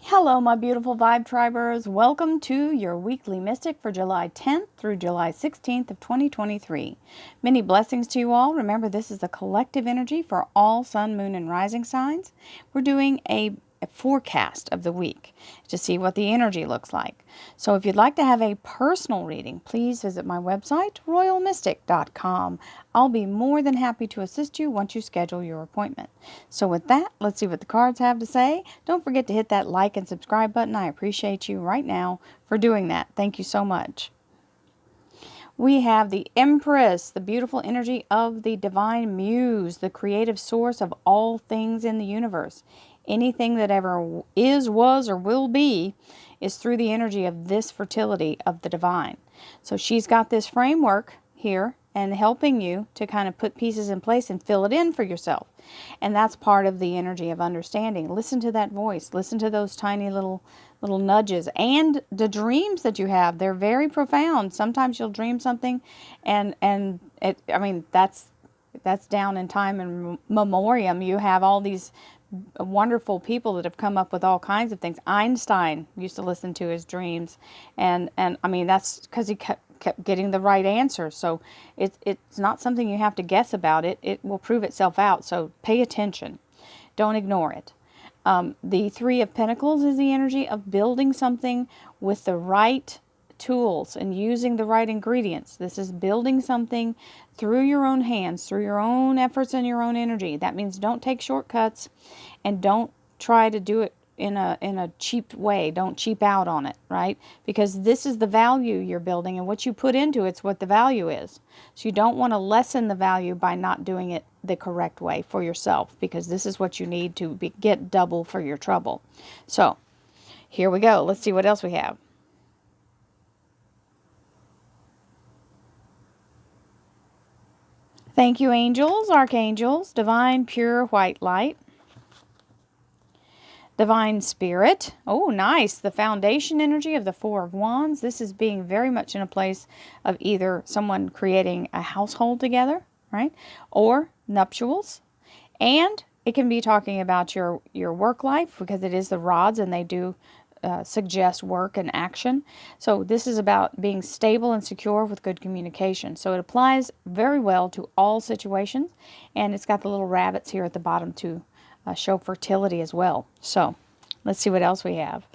Hello, my beautiful Vibe Tribers. Welcome to your weekly Mystic for July 10th through July 16th of 2023. Many blessings to you all. Remember, this is the collective energy for all sun, moon, and rising signs. We're doing a forecast of the week to see what the energy looks like. So if you'd like to have a personal reading, please visit my website, royalmystic.com. I'll be more than happy to assist you once you schedule your appointment. So with that, let's see what the cards have to say. Don't forget to hit that like and subscribe button. I appreciate you right now for doing that. Thank you so much. We have the Empress, the beautiful energy of the divine muse, the creative source of all things in the universe. Anything that ever is, was, or will be is through the energy of this fertility of the divine. So she's got this framework here and helping you to kind of put pieces in place and fill it in for yourself. And that's part of the energy of understanding. Listen to that voice. Listen to those tiny little nudges, and the dreams that you have. They're very profound. Sometimes you'll dream something and it, I mean, that's down in time and memoriam. You have all these wonderful people that have come up with all kinds of things. Einstein used to listen to his dreams, and I mean, that's because he kept getting the right answer. So it's not something you have to guess about. It will prove itself out. So pay attention. Don't ignore it. The Three of Pentacles is the energy of building something with the right tools and using the right ingredients. This is building something through your own hands, through your own efforts and your own energy. That means don't take shortcuts and don't try to do it in a cheap way. Don't cheap out on it, right? Because this is the value you're building, and what you put into it's what the value is. So you don't want to lessen the value by not doing it the correct way for yourself, because this is what you need to get double for your trouble. So here we go. Let's see what else we have. Thank you, angels, archangels, divine, pure, white light. Divine Spirit. Oh, nice. The foundation energy of the Four of Wands. This is being very much in a place of either someone creating a household together, right? Or nuptials. And it can be talking about your work life, because it is the rods and they do suggest work and action. So this is about being stable and secure with good communication. So it applies very well to all situations. And it's got the little rabbits here at the bottom to show fertility as well. So let's see what else we have.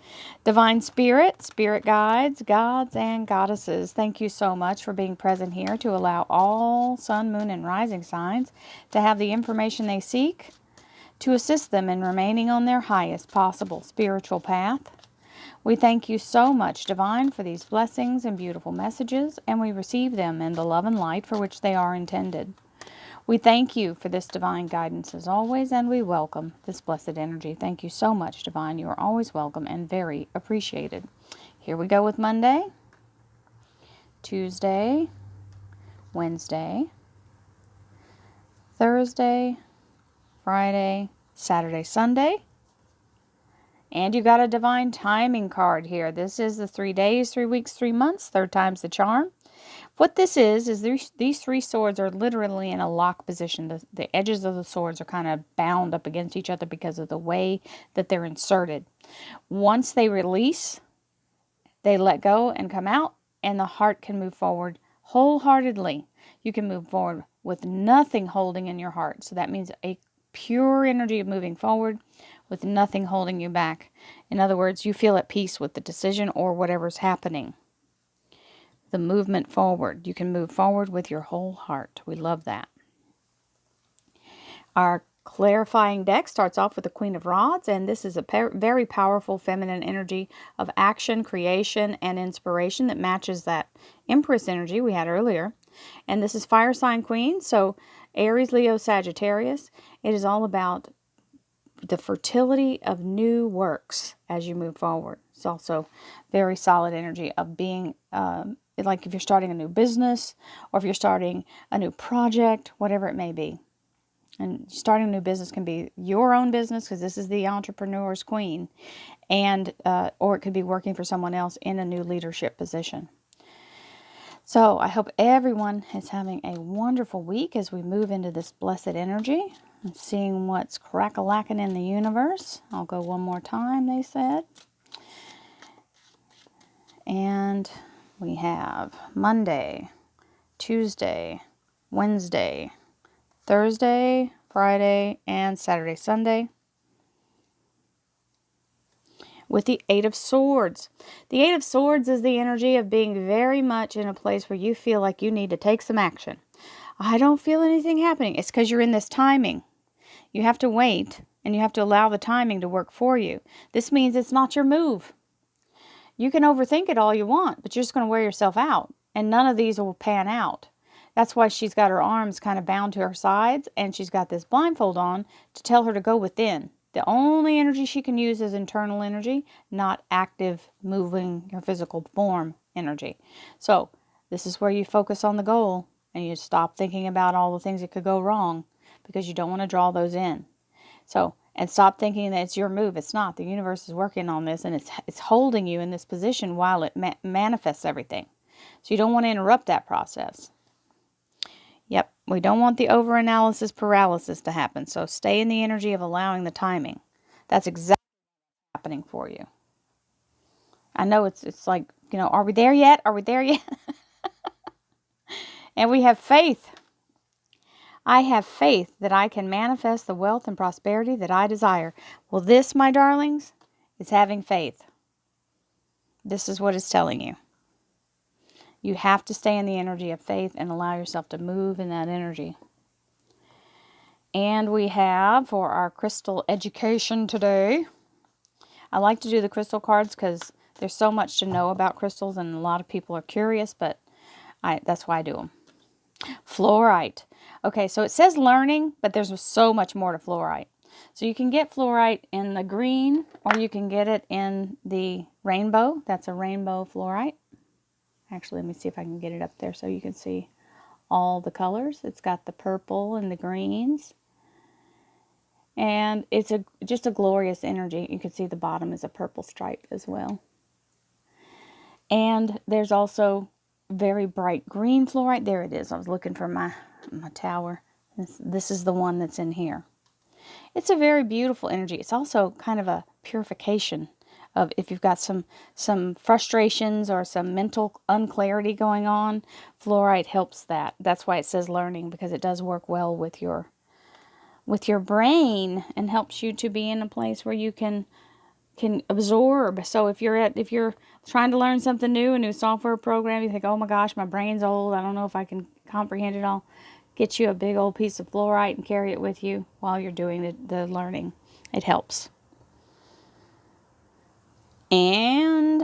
Divine Spirit, spirit guides, gods, and goddesses. Thank you so much for being present here to allow all sun, moon, and rising signs to have the information they seek to assist them in remaining on their highest possible spiritual path. We thank you so much, Divine, for these blessings and beautiful messages, and we receive them in the love and light for which they are intended. We thank you for this divine guidance as always, and we welcome this blessed energy. Thank you so much, Divine. You are always welcome and very appreciated. Here we go with Monday, Tuesday, Wednesday, Thursday, Friday, Saturday, Sunday. And you got a divine timing card here. This is the 3 days, 3 weeks, 3 months. Third time's the charm. What this is these three swords are literally in a lock position. The edges of the swords are kind of bound up against each other because of the way that they're inserted. Once they release, they let go and come out, and the heart can move forward wholeheartedly. You can move forward with nothing holding in your heart. So that means a pure energy of moving forward with nothing holding you back. In other words, you feel at peace with the decision or whatever's happening. The movement forward. You can move forward with your whole heart. We love that. Our clarifying deck starts off with the Queen of Rods, and this is a very powerful feminine energy of action, creation, and inspiration that matches that Empress energy we had earlier. And this is Fire Sign Queen, so Aries, Leo, Sagittarius. It is all about the fertility of new works as you move forward. It's also very solid energy of being like if you're starting a new business, or if you're starting a new project, whatever it may be. And starting a new business can be your own business, because this is the entrepreneur's queen, and or it could be working for someone else in a new leadership position. So I hope everyone is having a wonderful week as we move into this blessed energy. and seeing what's crack-a-lacking in the universe. I'll go one more time, they said. And we have Monday, Tuesday, Wednesday, Thursday, Friday, and Saturday, Sunday. With the Eight of Swords. The Eight of Swords is the energy of being very much in a place where you feel like you need to take some action. I don't feel anything happening. It's because you're in this timing. You have to wait, and you have to allow the timing to work for you. This means it's not your move. You can overthink it all you want, but you're just going to wear yourself out, and none of these will pan out. That's why she's got her arms kind of bound to her sides, and she's got this blindfold on to tell her to go within. The only energy she can use is internal energy, not active, moving your physical form energy. So this is where you focus on the goal, and you stop thinking about all the things that could go wrong, because you don't want to draw those in. So, and stop thinking that it's your move. It's not. The universe is working on this, and it's holding you in this position while it manifests everything. So you don't want to interrupt that process. Yep, we don't want the overanalysis paralysis to happen. So stay in the energy of allowing the timing. That's exactly what's happening for you. I know it's like, are we there yet? Are we there yet? And we have faith. I have faith that I can manifest the wealth and prosperity that I desire. Well, this, my darlings, is having faith. This is what it's telling you. You have to stay in the energy of faith and allow yourself to move in that energy. And we have, for our crystal education today, I like to do the crystal cards because there's so much to know about crystals, and a lot of people are curious, but that's why I do them. Fluorite. Okay, so it says learning, but there's so much more to fluorite. So you can get fluorite in the green, or you can get it in the rainbow. That's a rainbow fluorite. Actually, let me see if I can get it up there so you can see all the colors. It's got the purple and the greens. And it's just a glorious energy. You can see the bottom is a purple stripe as well. And there's also very bright green fluorite. There it is. I was looking for my tower. This is the one that's in here. It's a very beautiful energy. It's also kind of a purification of if you've got some frustrations or some mental unclarity going on. Fluorite helps that. That's why it says learning, because it does work well with your brain and helps you to be in a place where you can absorb. So if you're trying to learn something new, a new software program, you think, oh my gosh, my brain's old, I don't know if I can comprehend it all. Get you a big old piece of fluorite and carry it with you while you're doing the learning. It helps. And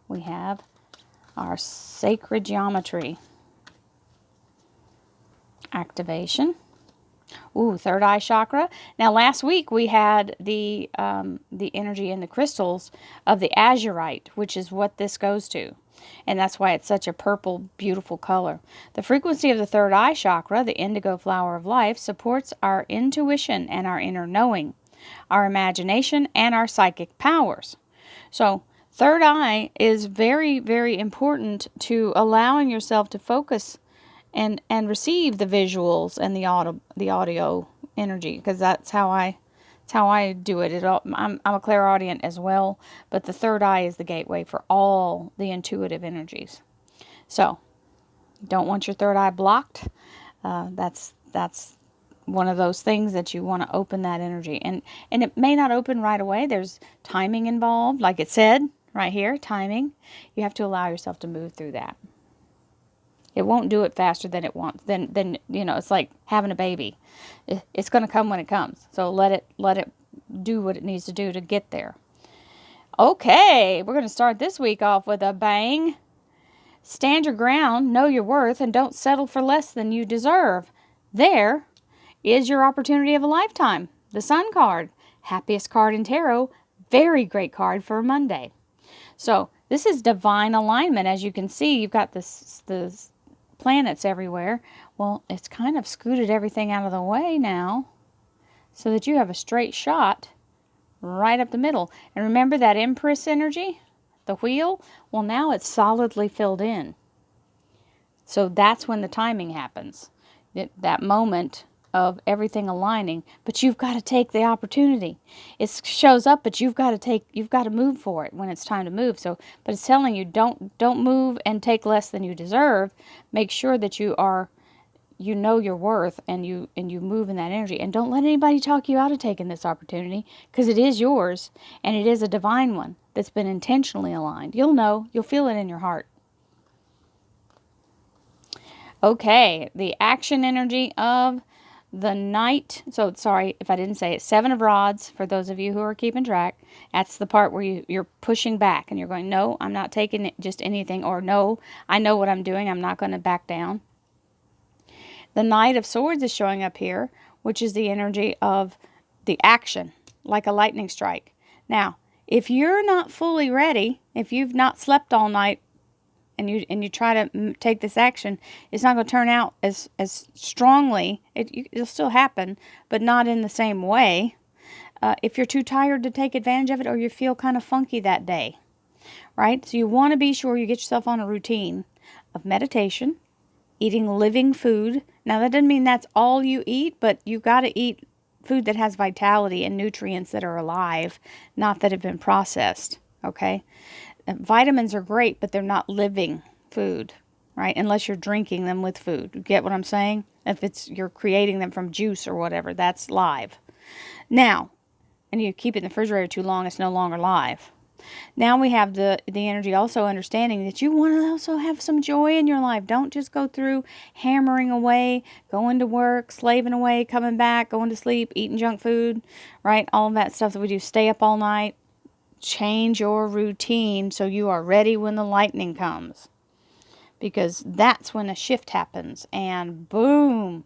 we have our sacred geometry activation. Ooh, third eye chakra. Now, last week we had the energy in the crystals of the azurite, which is what this goes to. And that's why it's such a purple, beautiful color. The frequency of the third eye chakra, the indigo flower of life, supports our intuition and our inner knowing, our imagination, and our psychic powers. So, third eye is very, very important to allowing yourself to focus and receive the visuals and the audio energy, because that's how I do it. I'm a clairaudient as well, but the third eye is the gateway for all the intuitive energies. So, don't want your third eye blocked. That's one of those things that you want to open that energy, and it may not open right away. There's timing involved, like it said right here, timing. You have to allow yourself to move through that. It won't do it faster than it wants. Then it's like having a baby. It's going to come when it comes. So let it do what it needs to do to get there. Okay, we're going to start this week off with a bang. Stand your ground, know your worth, and don't settle for less than you deserve. There is your opportunity of a lifetime. The Sun card, happiest card in tarot, very great card for Monday. So this is divine alignment. As you can see, you've got the planets everywhere. Well, it's kind of scooted everything out of the way now so that you have a straight shot right up the middle. And remember that Empress energy, the wheel? Well, now it's solidly filled in. So that's when the timing happens. That moment of everything aligning, but you've got to take the opportunity. It shows up, but you've got to move for it when it's time to move. So, but it's telling you don't move and take less than you deserve. Make sure that you know your worth, and you move in that energy, and don't let anybody talk you out of taking this opportunity, because it is yours, and it is a divine one that's been intentionally aligned. You'll feel it in your heart. Okay, the action energy of the night. So, sorry if I didn't say it. 7 of Rods, for those of you who are keeping track. That's the part where you're pushing back and you're going, no, I'm not taking just anything, or no, I know what I'm doing. I'm not going to back down. The Knight of Swords is showing up here, which is the energy of the action, like a lightning strike. Now, if you're not fully ready, if you've not slept all night, and you try to take this action, it's not going to turn out as strongly. It'll still happen, but not in the same way. If you're too tired to take advantage of it, or you feel kind of funky that day, right? So you want to be sure you get yourself on a routine of meditation, eating living food. Now, that doesn't mean that's all you eat, but you got to eat food that has vitality and nutrients that are alive, not that have been processed, okay? Vitamins are great, but they're not living food, right? Unless you're drinking them with food. You get what I'm saying? If you're creating them from juice or whatever, that's live. Now, and you keep it in the refrigerator too long, it's no longer live. Now we have the energy also understanding that you want to also have some joy in your life. Don't just go through hammering away, going to work, slaving away, coming back, going to sleep, eating junk food, right? All of that stuff that we do. Stay up all night. Change your routine so you are ready when the lightning comes. Because that's when a shift happens. And boom.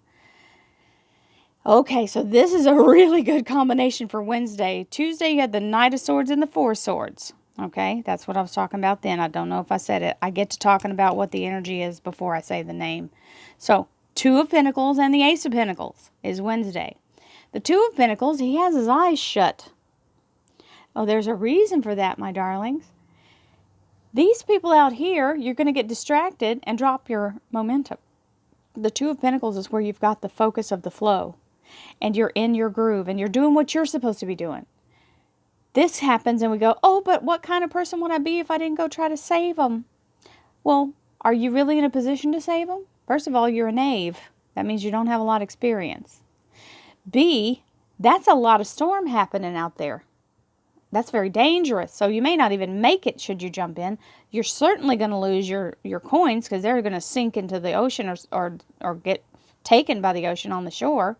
Okay, so this is a really good combination for Wednesday. Tuesday, you had the Knight of Swords and the Four of Swords. Okay, that's what I was talking about then. I don't know if I said it. I get to talking about what the energy is before I say the name. So, Two of Pentacles and the Ace of Pentacles is Wednesday. The Two of Pentacles, he has his eyes shut. Oh, there's a reason for that, my darlings. These people out here, you're going to get distracted and drop your momentum. The Two of Pentacles is where you've got the focus of the flow. And you're in your groove, and you're doing what you're supposed to be doing. This happens, and we go, oh, but what kind of person would I be if I didn't go try to save them? Well, are you really in a position to save them? First of all, you're a knave. That means you don't have a lot of experience. B, that's a lot of storm happening out there. That's very dangerous. So you may not even make it should you jump in. You're certainly going to lose your coins, because they're going to sink into the ocean or get taken by the ocean on the shore.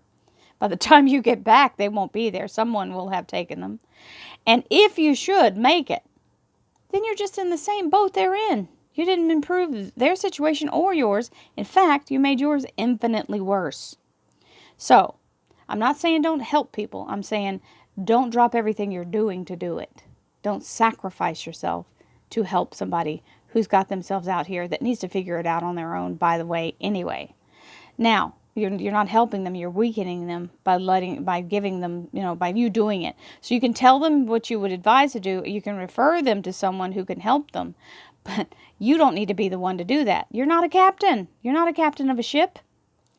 By the time you get back, they won't be there. Someone will have taken them. And if you should make it, then you're just in the same boat they're in. You didn't improve their situation or yours. In fact, you made yours infinitely worse. So, I'm not saying don't help people. I'm saying don't drop everything you're doing to do it. Don't sacrifice yourself to help somebody who's got themselves out here that needs to figure it out on their own, by the way, anyway. Now, you're not helping them, you're weakening them by giving them, by you doing it. So you can tell them what you would advise to do. You can refer them to someone who can help them. But you don't need to be the one to do that. You're not a captain. You're not a captain of a ship.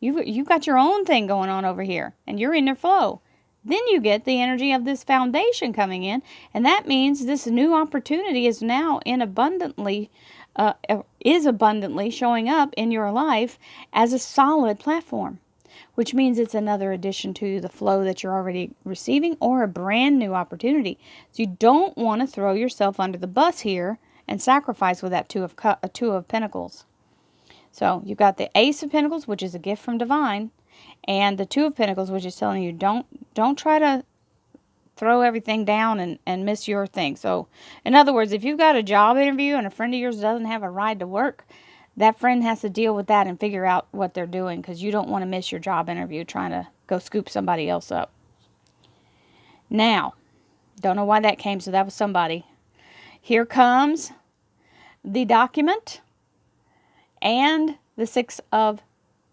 You've got your own thing going on over here, and you're in their flow. Then you get the energy of this foundation coming in, and that means this new opportunity is now abundantly showing up in your life as a solid platform, which means it's another addition to the flow that you're already receiving, or a brand new opportunity. So you don't want to throw yourself under the bus here and sacrifice with that Two of Pentacles. So you've got the Ace of Pentacles, which is a gift from Divine, and the Two of Pentacles, which is telling you don't try to throw everything down and miss your thing. So, in other words, if you've got a job interview and a friend of yours doesn't have a ride to work, that friend has to deal with that and figure out what they're doing, because you don't want to miss your job interview trying to go scoop somebody else up. Now, don't know why that came, so that was somebody. Here comes the document and the Six of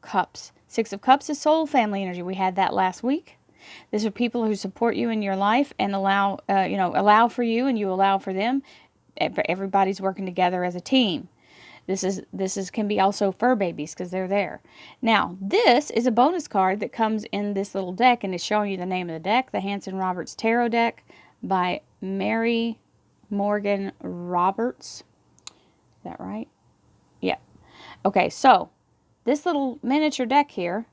Cups. Six of Cups is soul family energy. We had that last week. These are people who support you in your life and allow for you and you allow for them. Everybody's working together as a team. This is can be also fur babies because they're there. Now, this is a bonus card that comes in this little deck, and it's showing you the name of the deck, the Hanson Roberts Tarot deck by Mary Morgan Roberts. Is that right? Yeah. Okay, so this little miniature deck here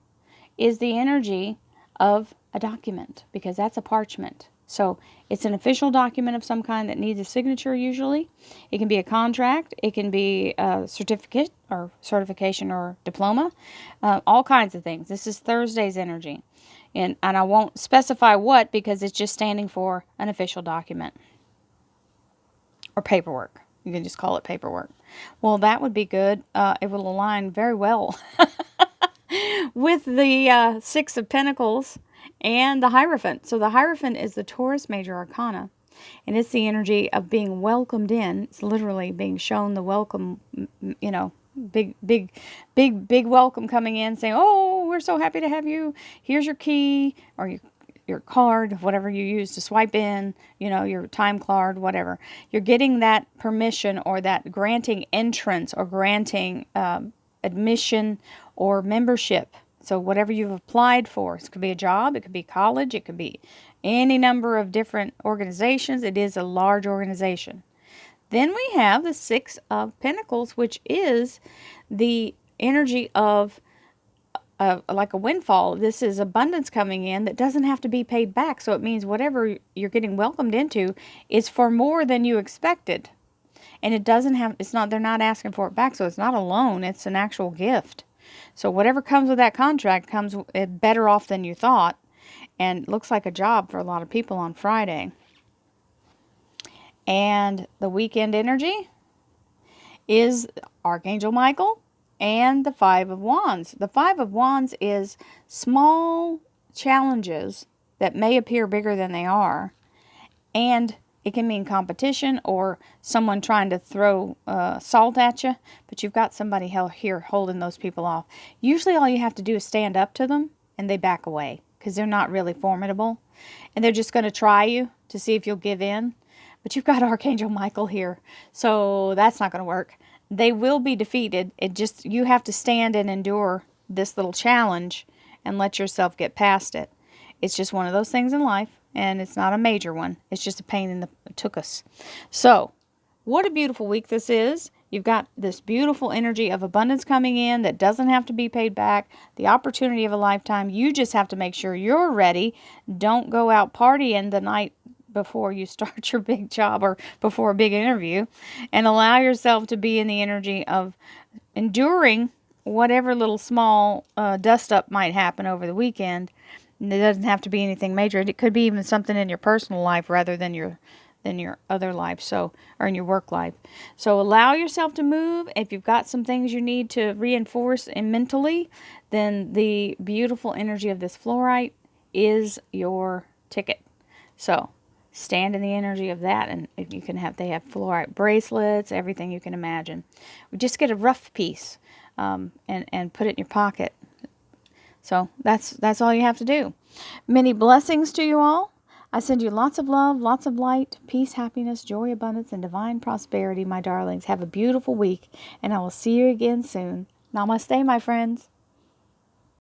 is the energy of a document, because that's a parchment. So it's an official document of some kind that needs a signature usually. It can be a contract. It can be a certificate or certification or diploma. All kinds of things. This is Thursday's energy. And I won't specify what, because it's just standing for an official document. Or paperwork. You can just call it paperwork. Well, that would be good. It will align very well with the Six of Pentacles and the Hierophant. So the Hierophant is the Taurus Major Arcana, and it's the energy of being welcomed in. It's literally being shown the welcome, you know, big welcome coming in, saying, oh, we're so happy to have you. Here's your key, or your card, whatever you use to swipe in, you know, your time card, whatever. You're getting that permission, or that granting entrance, or granting admission or membership. So whatever you've applied for, it could be a job, it could be college, it could be any number of different organizations. It is a large organization. Then we have the Six of Pentacles, which is the energy of like a windfall. This is abundance coming in that doesn't have to be paid back. So it means whatever you're getting welcomed into is for more than you expected. And it doesn't have, it's not, they're not asking for it back. So it's not a loan, it's an actual gift. So whatever comes with that contract comes better off than you thought. And looks like a job for a lot of people on Friday. And the weekend energy is Archangel Michael and the Five of Wands. The Five of Wands is small challenges that may appear bigger than they are. And it can mean competition or someone trying to throw salt at you, but you've got somebody here holding those people off. Usually all you have to do is stand up to them and they back away because they're not really formidable. And they're just going to try you to see if you'll give in. But you've got Archangel Michael here, so that's not going to work. They will be defeated. You have to stand and endure this little challenge and let yourself get past it. It's just one of those things in life. And it's not a major one. It's just a pain in the tuchus. So, what a beautiful week this is. You've got this beautiful energy of abundance coming in that doesn't have to be paid back. The opportunity of a lifetime. You just have to make sure you're ready. Don't go out partying the night before you start your big job or before a big interview. And allow yourself to be in the energy of enduring whatever little small dust up might happen over the weekend. It doesn't have to be anything major. It could be even something in your personal life rather than your other life, or in your work life. So allow yourself to move. If you've got some things you need to reinforce mentally, then the beautiful energy of this fluorite is your ticket. So stand in the energy of that, and if they have fluorite bracelets, everything you can imagine. Just get a rough piece and put it in your pocket. So that's all you have to do. Many blessings to you all. I send you lots of love, lots of light, peace, happiness, joy, abundance, and divine prosperity, my darlings. Have a beautiful week, and I will see you again soon. Namaste, my friends.